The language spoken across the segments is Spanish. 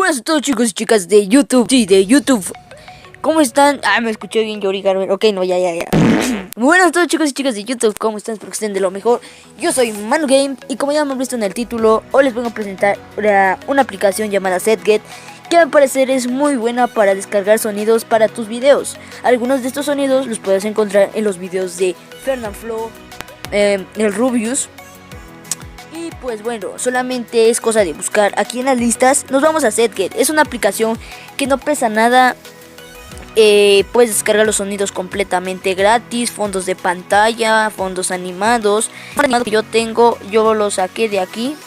Buenas a todos, chicos y chicas de YouTube. Sí, de YouTube. ¿Cómo están? Me escuché bien Yori Garber. Ok, no, ya. Buenas a todos, chicos y chicas de YouTube. ¿Cómo están? Espero que estén de lo mejor. Yo soy Manu Game y como ya hemos visto en el título, hoy les vengo a presentar una aplicación llamada SetGet, que al parecer es muy buena para descargar sonidos para tus videos. Algunos de estos sonidos los puedes encontrar en los videos de Fernanfloo, el Rubius. Y pues bueno, solamente es cosa de buscar aquí en las listas. Nos vamos a SetGet. Es una aplicación que no pesa nada. Puedes descargar los sonidos completamente gratis, fondos de pantalla, fondos animados. El animado que yo tengo, yo lo saqué de aquí,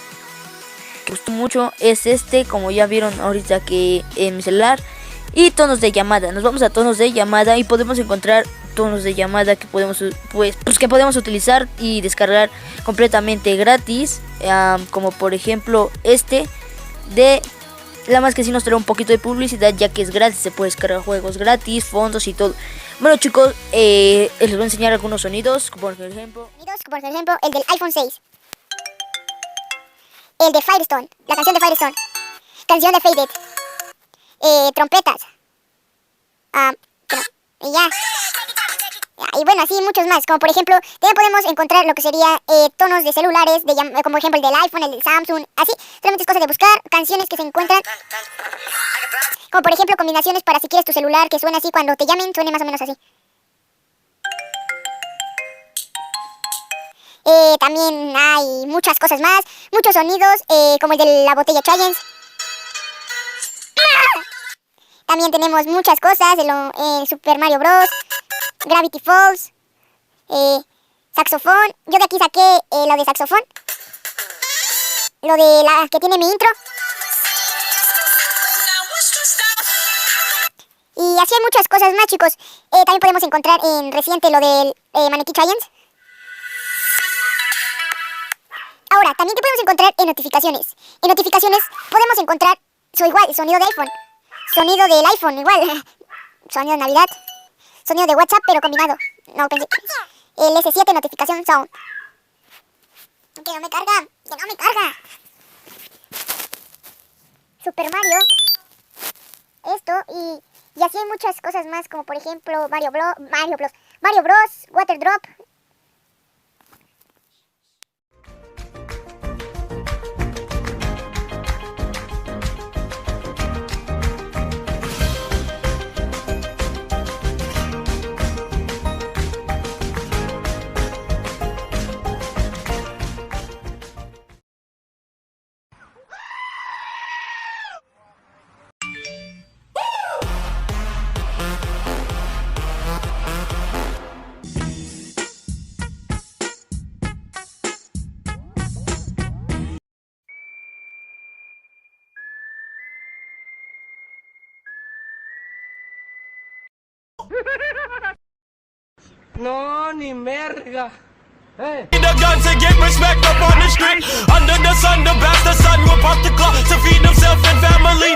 que me gustó mucho, es este, como ya vieron ahorita que en mi celular. Y tonos de llamada, nos vamos a tonos de llamada y podemos encontrar tonos de llamada que podemos que podemos utilizar y descargar completamente gratis, como por ejemplo este de... La más que sí nos trae un poquito de publicidad, ya que es gratis, se puede descargar juegos gratis, fondos y todo. Bueno, chicos, les voy a enseñar algunos sonidos, por ejemplo el del iPhone 6, el de Firestone, la canción de Firestone, canción de Faded, trompetas, y ya. Y bueno, así muchos más, como por ejemplo, también podemos encontrar lo que sería tonos de celulares, como por ejemplo el del iPhone, el del Samsung, así, solamente es cosa de buscar canciones que se encuentran, como por ejemplo combinaciones para si quieres tu celular que suene así cuando te llamen, suene más o menos así. También hay muchas cosas más, muchos sonidos, como el de la botella Challenge. También tenemos muchas cosas, el Super Mario Bros, Gravity Falls, saxofón. Yo de aquí saqué lo de saxofón, lo de la que tiene mi intro. Y así hay muchas cosas más, chicos. También podemos encontrar en reciente lo del Maniquí Challenge. Ahora, también te podemos encontrar en notificaciones. En notificaciones podemos encontrar igual, sonido de iPhone. Sonido del iPhone, igual. Sonido de Navidad. Sonido de WhatsApp, pero combinado. No, pensé. El S7 notificación sound. Que no me carga. Super Mario. Esto y así hay muchas cosas más, como por ejemplo Mario Bros, Water Drop. No, ni merga. Hey. The guns and get respect up on the street. Under the sun, the best the sun will pop the clock to feed himself and family.